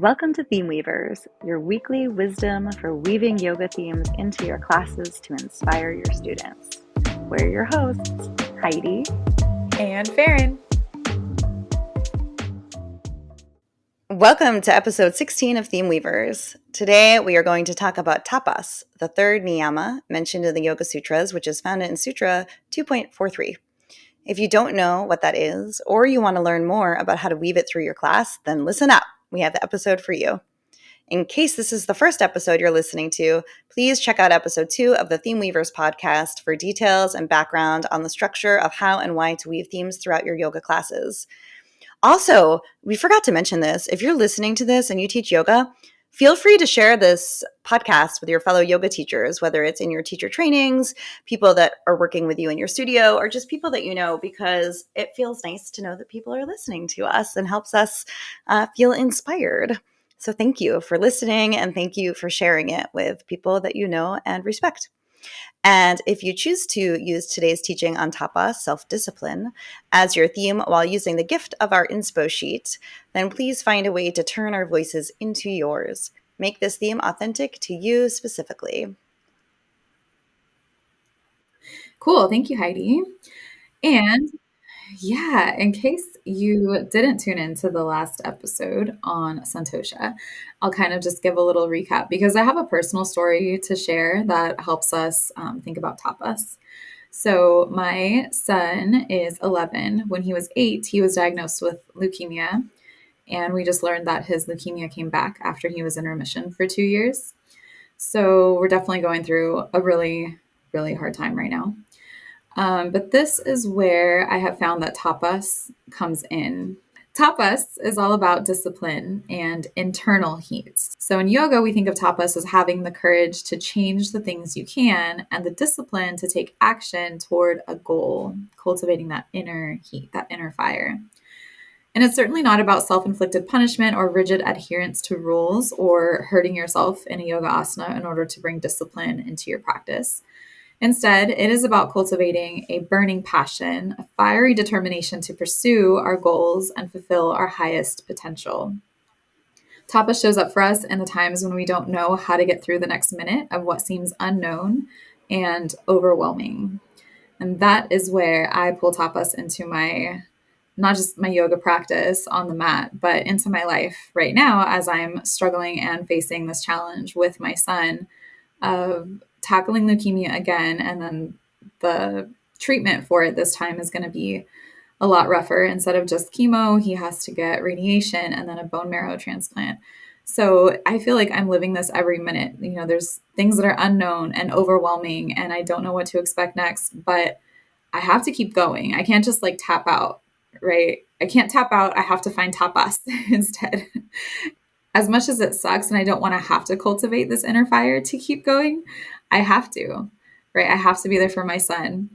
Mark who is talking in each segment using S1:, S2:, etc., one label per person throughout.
S1: Welcome to Theme Weavers, your weekly wisdom for weaving yoga themes into your classes to inspire your students. We're your hosts, Heidi
S2: and Farin.
S3: Welcome to episode 16 of Theme Weavers. Today we are going to talk about Tapas, the third Niyama mentioned in the Yoga Sutras, which is found in Sutra 2.43. If you don't know what that is, or you want to learn more about how to weave it through your class, then listen up. We have the episode for you. In case this is the first episode you're listening to, please check out episode 2 of the Theme Weavers podcast for details and background on the structure of how and why to weave themes throughout your yoga classes. Also, we forgot to mention this. If you're listening to this and you teach yoga, feel free to share this podcast with your fellow yoga teachers, whether it's in your teacher trainings, people that are working with you in your studio, or just people that you know, because it feels nice to know that people are listening to us and helps us feel inspired. So thank you for listening, and thank you for sharing it with people that you know and respect. And if you choose to use today's teaching on Tapas, self-discipline, as your theme while using the gift of our Inspo Sheet, then please find a way to turn our voices into yours. Make this theme authentic to you specifically.
S2: Cool. Thank you, Heidi. And yeah, in case you didn't tune into the last episode on Santosha, I'll kind of just give a little recap because I have a personal story to share that helps us think about tapas. So my son is 11. When he was 8, he was diagnosed with leukemia. And we just learned that his leukemia came back after he was in remission for 2 years. So we're definitely going through a really, really hard time right now. But this is where I have found that tapas comes in. Tapas is all about discipline and internal heat. So in yoga, we think of tapas as having the courage to change the things you can and the discipline to take action toward a goal, cultivating that inner heat, that inner fire. And it's certainly not about self-inflicted punishment or rigid adherence to rules or hurting yourself in a yoga asana in order to bring discipline into your practice. Instead, it is about cultivating a burning passion, a fiery determination to pursue our goals and fulfill our highest potential. Tapas shows up for us in the times when we don't know how to get through the next minute of what seems unknown and overwhelming. And that is where I pull tapas into not just my yoga practice on the mat, but into my life right now as I'm struggling and facing this challenge with my son of tackling leukemia again. And then the treatment for it this time is going to be a lot rougher. Instead of just chemo, he has to get radiation and then a bone marrow transplant. So I feel like I'm living this every minute. You know, there's things that are unknown and overwhelming, and I don't know what to expect next, but I have to keep going. I can't just tap out, right? I can't tap out. I have to find tapas instead. As much as it sucks and I don't want to have to cultivate this inner fire to keep going, I have to, right? I have to be there for my son,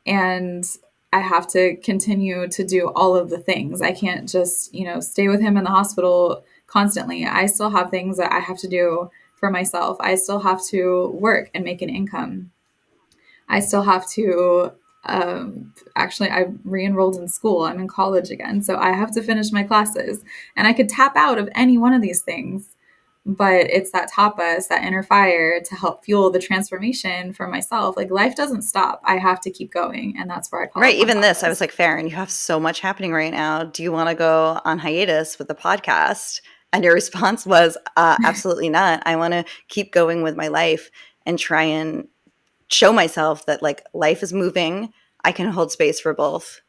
S2: and I have to continue to do all of the things. I can't just, stay with him in the hospital constantly. I still have things that I have to do for myself. I still have to work and make an income. I still have to actually, I re-enrolled in school. I'm in college again. So I have to finish my classes, and I could tap out of any one of these things, but it's that tapas, that inner fire to help fuel the transformation for myself. Life doesn't stop. I have to keep going. And that's where I call it.
S3: Right. Even this, I was like, Farin, you have so much happening right now. Do you want to go on hiatus with the podcast? And your response was, absolutely not. I want to keep going with my life and try and show myself that life is moving. I can hold space for both.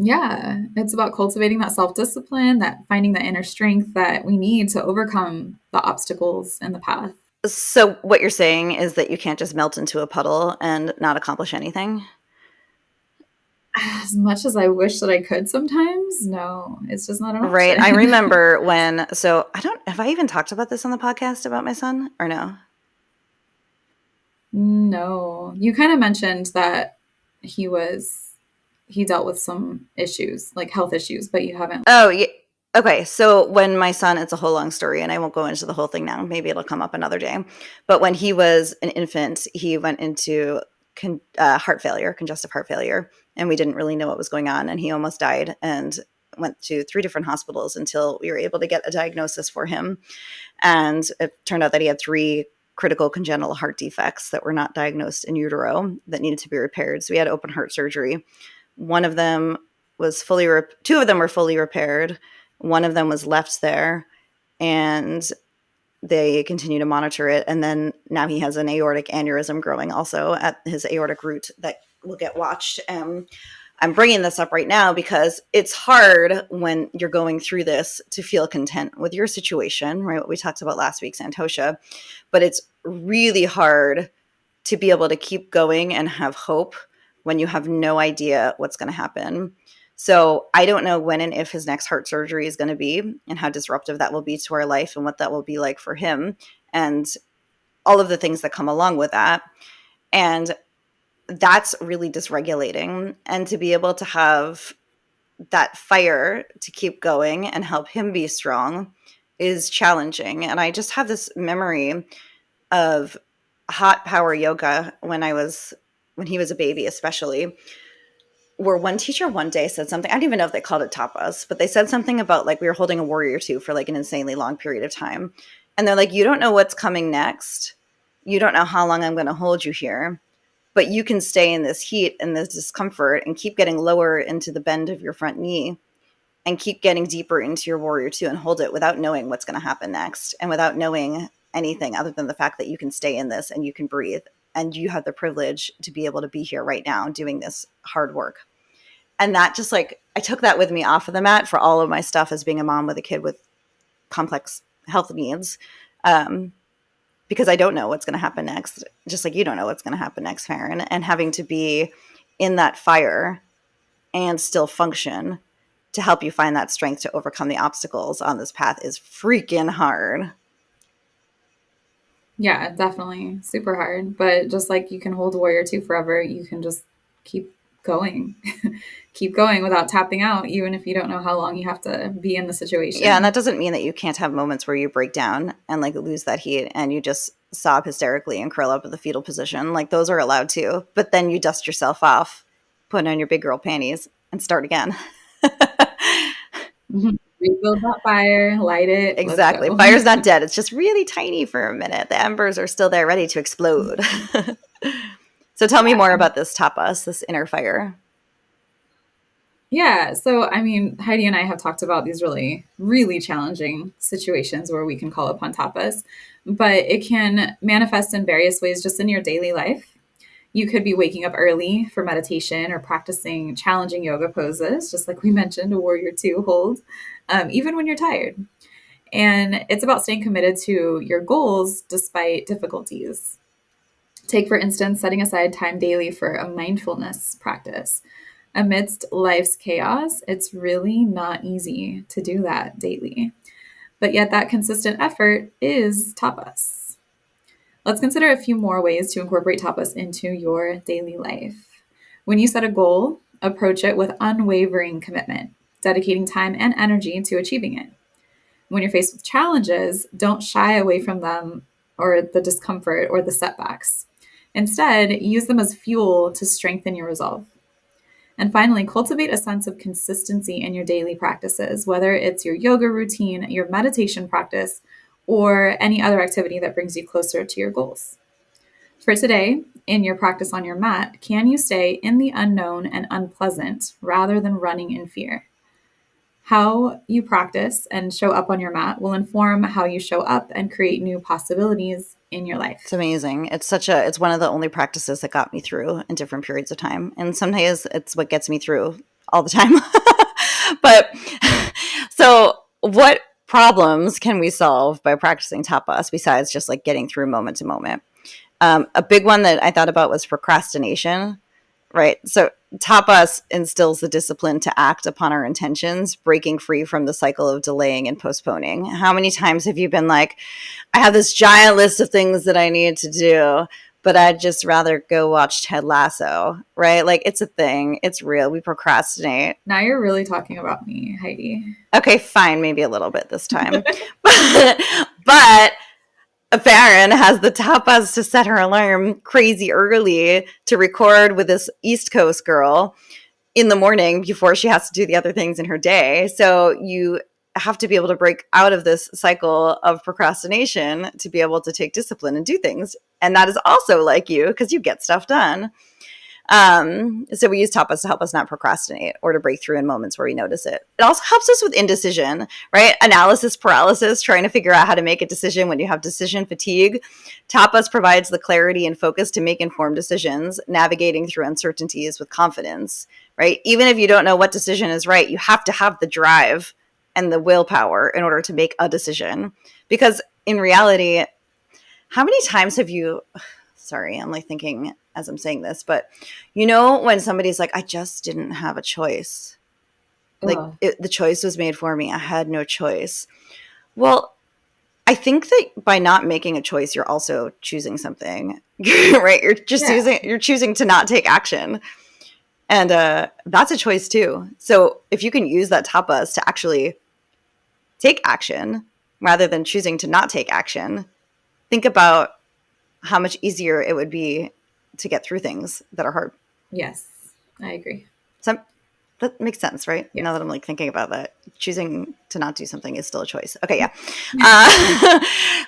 S2: Yeah, it's about cultivating that self-discipline, that finding the inner strength that we need to overcome the obstacles in the path.
S3: So what you're saying is that you can't just melt into a puddle and not accomplish anything?
S2: As much as I wish that I could sometimes, no, it's just not an option.
S3: Right. I remember have I even talked about this on the podcast about my son or no?
S2: No, you kind of mentioned that he dealt with some issues, like health issues, but you haven't.
S3: Oh, yeah. Okay. So when my son, it's a whole long story and I won't go into the whole thing now. Maybe it'll come up another day. But when he was an infant, he went into congestive heart failure, and we didn't really know what was going on, and he almost died. And went to 3 different hospitals until we were able to get a diagnosis for him. And it turned out that he had 3 critical congenital heart defects that were not diagnosed in utero that needed to be repaired. So we had open heart surgery. One of them was 2 of them were fully repaired. One of them was left there, and they continue to monitor it. And then now he has an aortic aneurysm growing also at his aortic root that will get watched. I'm bringing this up right now because it's hard when you're going through this to feel content with your situation, right? What we talked about last week, Santosha. But it's really hard to be able to keep going and have hope when you have no idea what's going to happen. So I don't know when and if his next heart surgery is going to be and how disruptive that will be to our life and what that will be like for him and all of the things that come along with that. And that's really dysregulating. And to be able to have that fire to keep going and help him be strong is challenging. And I just have this memory of hot power yoga when he was a baby, especially, where one teacher one day said something. I don't even know if they called it tapas, but they said something about like we were holding a warrior 2 for like an insanely long period of time. And they're like, you don't know what's coming next. You don't know how long I'm going to hold you here, but you can stay in this heat and this discomfort and keep getting lower into the bend of your front knee and keep getting deeper into your warrior 2 and hold it without knowing what's going to happen next and without knowing anything other than the fact that you can stay in this and you can breathe and you have the privilege to be able to be here right now doing this hard work. And that just like, I took that with me off of the mat for all of my stuff as being a mom with a kid with complex health needs, because I don't know what's going to happen next, just like you don't know what's going to happen next, Farin. And having to be in that fire and still function to help you find that strength to overcome the obstacles on this path is freaking hard.
S2: Yeah, definitely. Super hard. But just like you can hold warrior 2 forever, you can just keep going. Keep going without tapping out, even if you don't know how long you have to be in the situation.
S3: Yeah, and that doesn't mean that you can't have moments where you break down and like lose that heat and you just sob hysterically and curl up in the fetal position. Like those are allowed too. But then you dust yourself off, put on your big girl panties, and start again.
S2: Rebuild that fire, light it.
S3: Exactly. Fire's not dead. It's just really tiny for a minute. The embers are still there ready to explode. So tell me more about this tapas, this inner fire.
S2: Yeah. So, I mean, Heidi and I have talked about these really, really challenging situations where we can call upon tapas, but it can manifest in various ways just in your daily life. You could be waking up early for meditation or practicing challenging yoga poses, just like we mentioned, a warrior 2 hold, even when you're tired. And it's about staying committed to your goals despite difficulties. Take, for instance, setting aside time daily for a mindfulness practice. Amidst life's chaos, it's really not easy to do that daily. But yet that consistent effort is tapas. Let's consider a few more ways to incorporate tapas into your daily life. When you set a goal, approach it with unwavering commitment, dedicating time and energy to achieving it. When you're faced with challenges, don't shy away from them or the discomfort or the setbacks. Instead, use them as fuel to strengthen your resolve. And finally, cultivate a sense of consistency in your daily practices, whether it's your yoga routine, your meditation practice, or any other activity that brings you closer to your goals. For today, in your practice on your mat, can you stay in the unknown and unpleasant rather than running in fear? How you practice and show up on your mat will inform how you show up and create new possibilities in your life.
S3: It's amazing. It's one of the only practices that got me through in different periods of time. And some days it's what gets me through all the time. But so what problems can we solve by practicing tapas besides just like getting through moment to moment? A big one that I thought about was procrastination. Right. So tapas instills the discipline to act upon our intentions, breaking free from the cycle of delaying and postponing. How many times have you been like, I have this giant list of things that I need to do, but I'd just rather go watch Ted Lasso, right? Like it's a thing. It's real. We procrastinate.
S2: Now you're really talking about me, Heidi.
S3: Okay, fine. Maybe a little bit this time. but Farin has the tapas to set her alarm crazy early to record with this East Coast girl in the morning before she has to do the other things in her day. So you have to be able to break out of this cycle of procrastination to be able to take discipline and do things. And that is also like you because you get stuff done. So we use tapas to help us not procrastinate or to break through in moments where we notice it. It also helps us with indecision, right? Analysis paralysis, trying to figure out how to make a decision when you have decision fatigue. Tapas provides the clarity and focus to make informed decisions, navigating through uncertainties with confidence, right? Even if you don't know what decision is right, you have to have the drive and the willpower in order to make a decision. Because in reality, how many times have you... Sorry, I'm like thinking as I'm saying this, but you know, when somebody's like, I just didn't have a choice. Like the choice was made for me. I had no choice. Well, I think that by not making a choice, you're also choosing something, right? You're just you're choosing to not take action. And that's a choice too. So if you can use that tapas to actually take action rather than choosing to not take action, think about how much easier it would be to get through things that are hard.
S2: Yes, I agree.
S3: So that makes sense, right?
S2: Yes.
S3: Now that I'm like thinking about that, choosing to not do something is still a choice. Okay, yeah.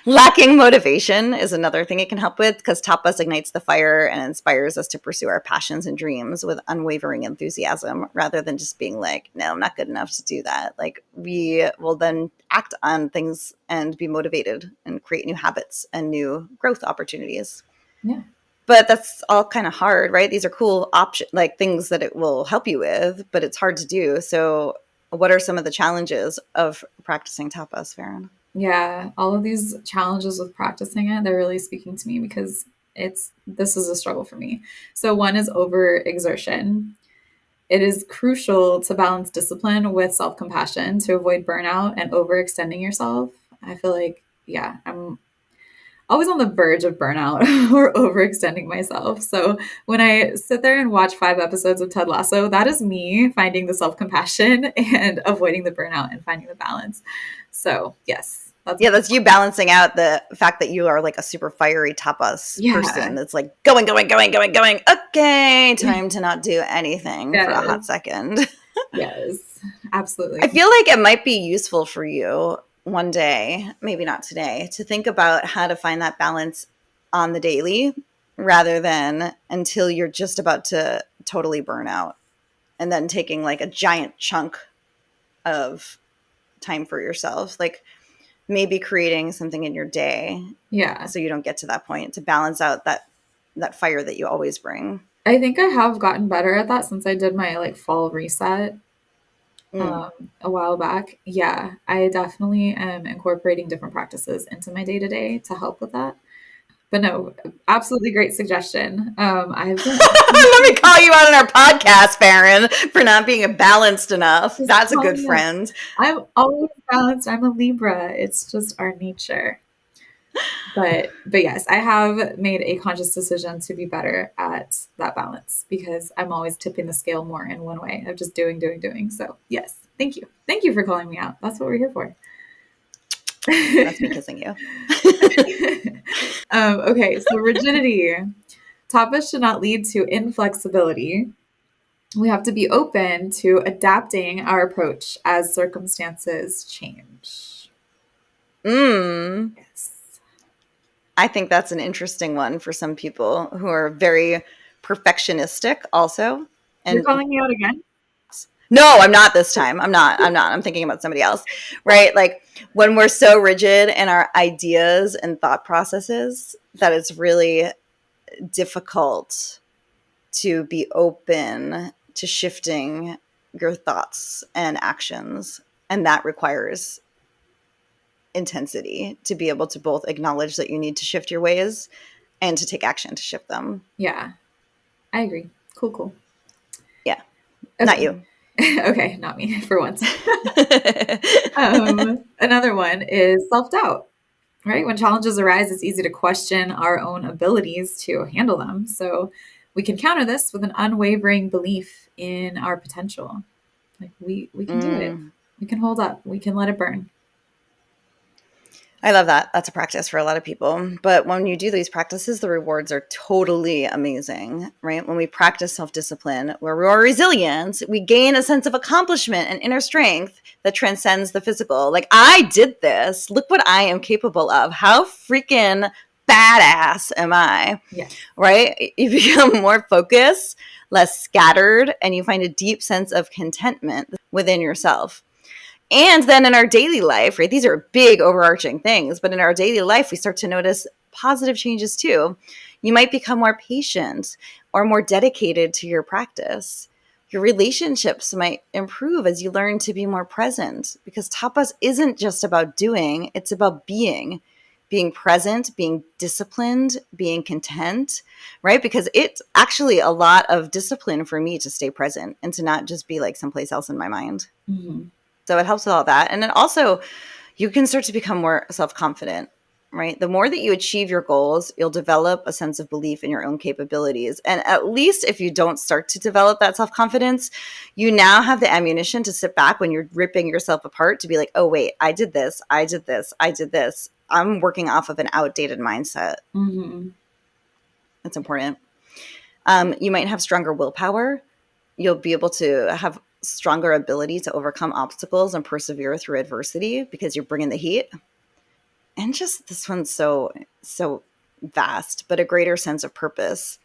S3: Lacking motivation is another thing it can help with because tapas ignites the fire and inspires us to pursue our passions and dreams with unwavering enthusiasm rather than just being like, no, I'm not good enough to do that. Like we will then act on things and be motivated and create new habits and new growth opportunities.
S2: Yeah.
S3: But that's all kind of hard, right? These are cool options, like things that it will help you with, but it's hard to do. So what are some of the challenges of practicing tapas, Farin?
S2: Yeah, all of these challenges with practicing it, they're really speaking to me because this is a struggle for me. So one is overexertion. It is crucial to balance discipline with self-compassion to avoid burnout and overextending yourself. I feel like, yeah, I'm always on the verge of burnout or overextending myself. So when I sit there and watch 5 episodes of Ted Lasso, that is me finding the self-compassion and avoiding the burnout and finding the balance. So yes.
S3: That's you balancing out the fact that you are like a super fiery tapas person that's like going. Okay, time to not do anything for a hot second.
S2: Yes, absolutely.
S3: I feel like it might be useful for you one day, maybe not today, to think about how to find that balance on the daily rather than until you're just about to totally burn out and then taking like a giant chunk of time for yourself. Like maybe creating something in your day.
S2: Yeah.
S3: So you don't get to that point to balance out that fire that you always bring.
S2: I think I have gotten better at that since I did my like fall reset a while back. Yeah, I definitely am incorporating different practices into my day-to-day to help with that. But no, absolutely great suggestion. I've been
S3: Let me call you out on our podcast, Farin, for not being balanced enough. That's a good friend.
S2: I'm always balanced. I'm a Libra. It's just our nature. But yes, I have made a conscious decision to be better at that balance because I'm always tipping the scale more in one way of just doing. So yes, thank you. Thank you for calling me out. That's what we're here for.
S3: That's me kissing you.
S2: Okay, so rigidity. Tapas should not lead to inflexibility. We have to be open to adapting our approach as circumstances change. Yes.
S3: I think that's an interesting one for some people who are very perfectionistic also.
S2: And you're calling me out again?
S3: No, I'm not this time. I'm not. I'm thinking about somebody else, right? Like when we're so rigid in our ideas and thought processes that it's really difficult to be open to shifting your thoughts and actions. And that requires intensity to be able to both acknowledge that you need to shift your ways and to take action to shift them.
S2: Yeah, I agree. Cool.
S3: Yeah,
S2: okay.
S3: Not you.
S2: Okay, not me for once. Another one is self-doubt, right? When challenges arise, it's easy to question our own abilities to handle them. So we can counter this with an unwavering belief in our potential. Like we can do it. We can hold up. We can let it burn.
S3: I love that. That's a practice for a lot of people. But when you do these practices, the rewards are totally amazing, right? When we practice self-discipline, where we're resilient, we gain a sense of accomplishment and inner strength that transcends the physical. Like, I did this. Look what I am capable of. How freaking badass am I?
S2: Yeah.
S3: Right? You become more focused, less scattered, and you find a deep sense of contentment within yourself. And then in our daily life, right, these are big overarching things, but in our daily life, we start to notice positive changes too. You might become more patient or more dedicated to your practice. Your relationships might improve as you learn to be more present, because tapas isn't just about doing, it's about being present, being disciplined, being content, right? Because it's actually a lot of discipline for me to stay present and to not just be like someplace else in my mind.
S2: Mm-hmm.
S3: So it helps with all that. And then also you can start to become more self-confident, right? The more that you achieve your goals, you'll develop a sense of belief in your own capabilities. And at least if you don't start to develop that self-confidence, you now have the ammunition to sit back when you're ripping yourself apart to be like, oh, wait, I did this. I did this. I did this. I'm working off of an outdated mindset.
S2: Mm-hmm.
S3: That's important. You might have stronger willpower. You'll be able to have stronger ability to overcome obstacles and persevere through adversity because you're bringing the heat. And just this one's so vast, but a greater sense of purpose.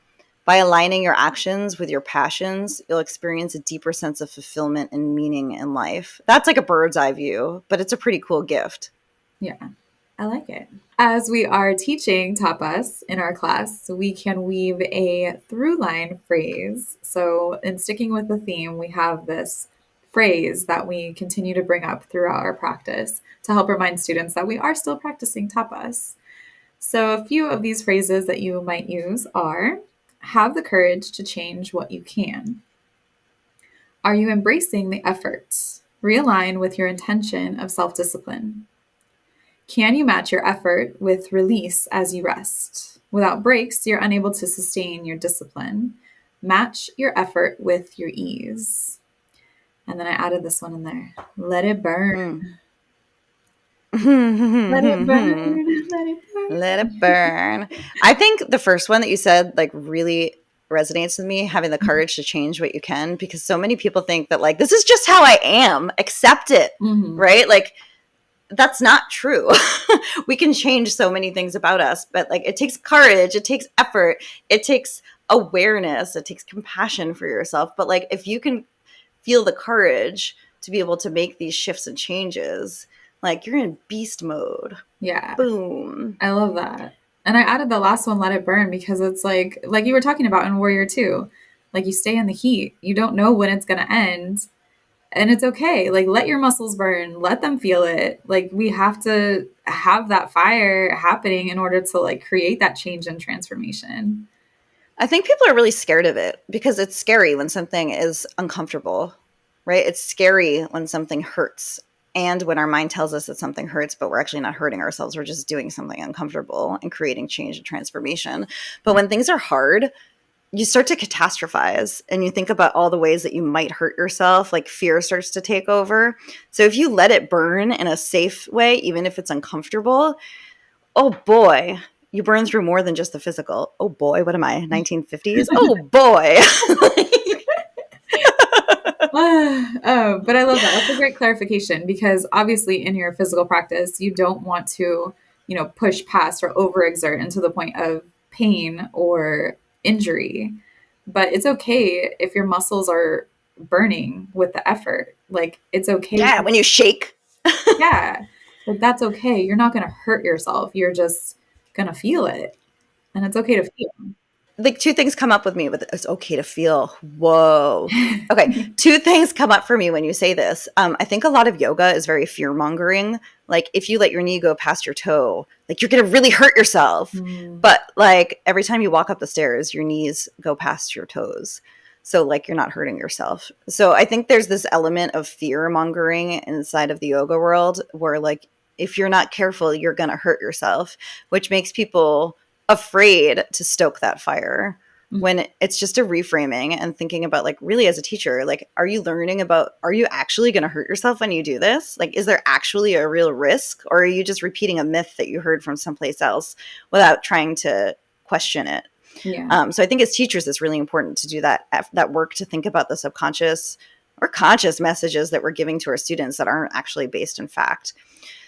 S3: By aligning your actions with your passions, you'll experience a deeper sense of fulfillment and meaning in life. That's like a bird's eye view, but it's a pretty cool gift.
S2: Yeah, I like it. As we are teaching tapas in our class, we can weave a through line phrase. So, in sticking with the theme, we have this phrase that we continue to bring up throughout our practice to help remind students that we are still practicing tapas. So, a few of these phrases that you might use are: have the courage to change what you can. Are you embracing the efforts? Realign with your intention of self discipline. Can you match your effort with release as you rest? Without breaks, you're unable to sustain your discipline. Match your effort with your ease. And then I added this one in there. Let it burn. Let it burn. Let it burn.
S3: Let it burn. I think the first one that you said like really resonates with me, having the courage to change what you can, because so many people think that like, this is just how I am, accept it, right? Like, that's not true. We can change so many things about us, but like, it takes courage, it takes effort, it takes awareness, it takes compassion for yourself. But like, if you can feel the courage to be able to make these shifts and changes, like, you're in beast mode.
S2: Yeah.
S3: Boom.
S2: I love that. And I added the last one, let it burn, because it's like you were talking about in Warrior 2, like you stay in the heat. You don't know when it's going to end. And it's okay. Like, let your muscles burn. Let them feel it. Like, we have to have that fire happening in order to like create that change and transformation.
S3: I think people are really scared of it because it's scary when something is uncomfortable, right? It's scary when something hurts. And when our mind tells us that something hurts, but we're actually not hurting ourselves, we're just doing something uncomfortable and creating change and transformation. But when things are hard, you start to catastrophize and you think about all the ways that you might hurt yourself, like fear starts to take over. So if you let it burn in a safe way, even if it's uncomfortable, oh boy, you burn through more than just the physical. Oh boy, what am I, 1950s? Oh boy.
S2: But I love that. That's a great clarification, because obviously in your physical practice, you don't want to, push past or overexert into the point of pain or injury. But it's okay if your muscles are burning with the effort. Like, it's okay.
S3: Yeah, when you shake.
S2: Yeah. Like, that's okay. You're not going to hurt yourself. You're just going to feel it. And it's okay to feel.
S3: Like, two things come up with me with it's okay to feel. Whoa. Okay. Two things come up for me when you say this. I think a lot of yoga is very fear mongering. Like, if you let your knee go past your toe, like, you're going to really hurt yourself. But like, every time you walk up the stairs, your knees go past your toes. So like, you're not hurting yourself. So I think there's this element of fear mongering inside of the yoga world where like, if you're not careful, you're going to hurt yourself, which makes people afraid to stoke that fire. when it's just a reframing and thinking about, like, really as a teacher, like, are you actually going to hurt yourself when you do this? Like, is there actually a real risk, or are you just repeating a myth that you heard from someplace else without trying to question it?
S2: Yeah.
S3: So I think as teachers, it's really important to do that work, to think about the subconscious or conscious messages that we're giving to our students that aren't actually based in fact.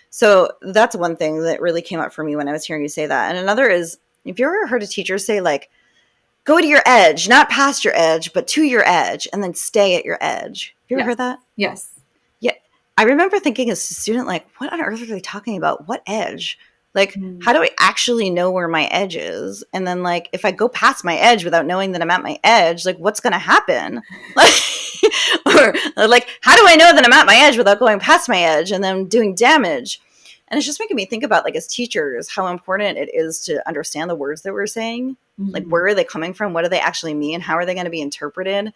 S3: So that's one thing that really came up for me when I was hearing you say that. And another is, if you ever heard a teacher say, like, go to your edge, not past your edge, but to your edge, and then stay at your edge. Have you ever heard that?
S2: Yes.
S3: Yeah. I remember thinking as a student, like, what on earth are they talking about? What edge? Like, how do I actually know where my edge is? And then, like, if I go past my edge without knowing that I'm at my edge, like, what's going to happen? Like, or like, how do I know that I'm at my edge without going past my edge and then doing damage? And it's just making me think about, like, as teachers, how important it is to understand the words that we're saying. Like, where are they coming from? What do they actually mean? How are they going to be interpreted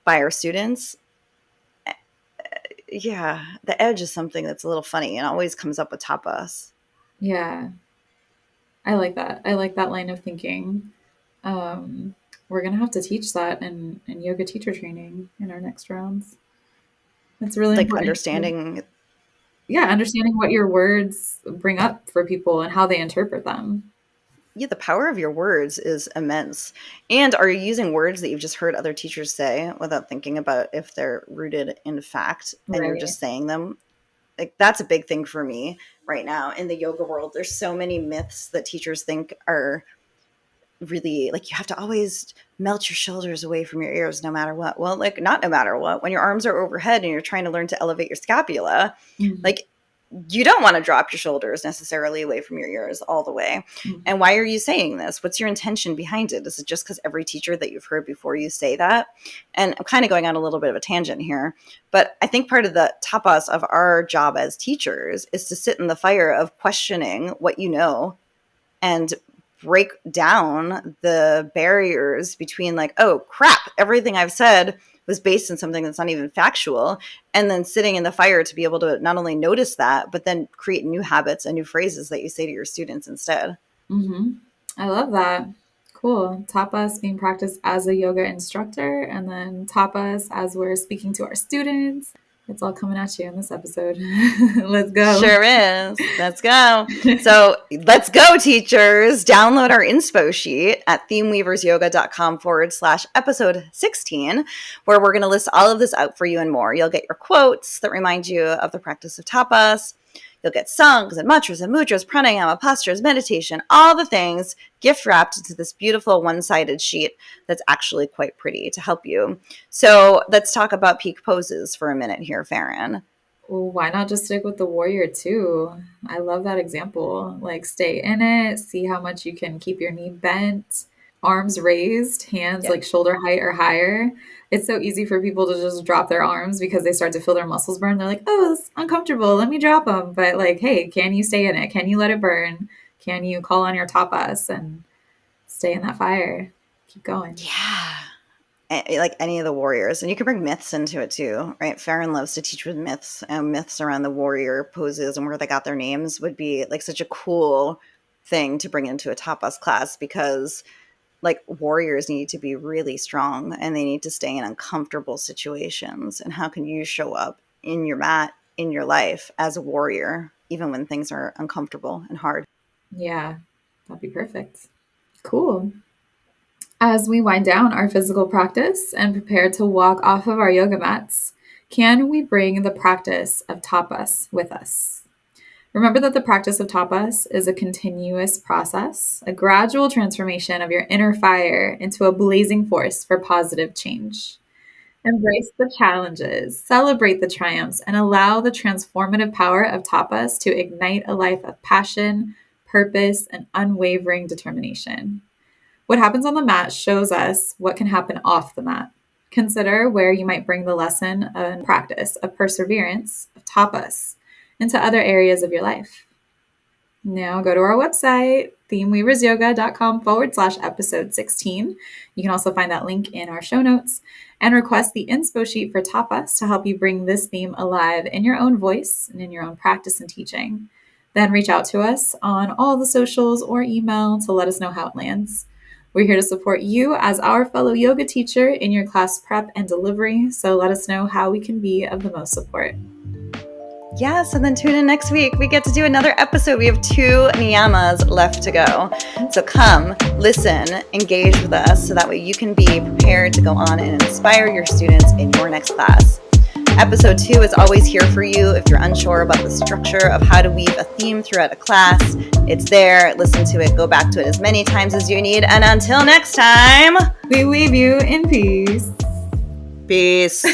S3: by our students? Yeah, the edge is something that's a little funny and always comes up with Tapas.
S2: Yeah. I like that. I like that line of thinking. We're going to have to teach that in yoga teacher training in our next rounds. It's really
S3: Like,
S2: important.
S3: understanding
S2: Understanding what your words bring up for people and how they interpret them.
S3: Yeah, the power of your words is immense. And are you using words that you've just heard other teachers say without thinking about if they're rooted in fact, and you're just saying them? Like, that's a big thing for me right now in the yoga world. There's so many myths that teachers think are really, like, you have to always melt your shoulders away from your ears no matter what. Well, like, not no matter what. When your arms are overhead and you're trying to learn to elevate your scapula, like, you don't want to drop your shoulders necessarily away from your ears all the way. And why are you saying this? What's your intention behind it? Is it just because every teacher that you've heard before you say that? And I'm kind of going on a little bit of a tangent here, but I think part of the tapas of our job as teachers is to sit in the fire of questioning what you know and break down the barriers between, like, oh crap, everything I've said was based on something that's not even factual, and then sitting in the fire to be able to not only notice that, but then create new habits and new phrases that you say to your students instead.
S2: I love that. Cool. Tapas being practiced as a yoga instructor, and then tapas as we're speaking to our students. It's all coming at you in this episode. Let's go.
S3: Sure is. Let's go. So let's go, teachers. Download our Inspo Sheet at themeweaversyoga.com/episode 16, where we're going to list all of this out for you and more. You'll get your quotes that remind you of the practice of tapas. You'll get songs and mantras and mudras, pranayama, postures, meditation, all the things gift wrapped into this beautiful one-sided sheet that's actually quite pretty to help you. So let's talk about peak poses for a minute here, Farin.
S2: Well, why not just stick with the warrior too? I love that example. Like, stay in it, see how much you can keep your knee bent, arms raised, hands like shoulder height or higher. It's so easy for people to just drop their arms because they start to feel their muscles burn. They're like, oh, it's uncomfortable. Let me drop them. But, like, hey, can you stay in it? Can you let it burn? Can you call on your tapas and stay in that fire? Keep going.
S3: Yeah. Like any of the warriors. And you can bring myths into it too, right? Farin loves to teach with myths, and myths around the warrior poses and where they got their names would be like such a cool thing to bring into a tapas class, because, like, warriors need to be really strong and they need to stay in uncomfortable situations. And how can you show up in your mat, in your life as a warrior, even when things are uncomfortable and hard?
S2: Yeah, that'd be perfect. Cool. As we wind down our physical practice and prepare to walk off of our yoga mats, can we bring the practice of tapas with us? Remember that the practice of tapas is a continuous process, a gradual transformation of your inner fire into a blazing force for positive change. Embrace the challenges, celebrate the triumphs, and allow the transformative power of tapas to ignite a life of passion, purpose, and unwavering determination. What happens on the mat shows us what can happen off the mat. Consider where you might bring the lesson and practice of perseverance, of tapas, into other areas of your life. Now go to our website, themeweaversyoga.com/episode 16. You can also find that link in our show notes, and request the Inspo Sheet for tapas to help you bring this theme alive in your own voice and in your own practice and teaching. Then reach out to us on all the socials or email to let us know how it lands. We're here to support you as our fellow yoga teacher in your class prep and delivery. So let us know how we can be of the most support.
S3: Yes, and then tune in next week. We get to do another episode. We have 2 Niyamas left to go. So come, listen, engage with us so that way you can be prepared to go on and inspire your students in your next class. Episode 2 is always here for you if you're unsure about the structure of how to weave a theme throughout a class. It's there. Listen to it. Go back to it as many times as you need. And until next time,
S2: we weave you in peace.
S3: Peace.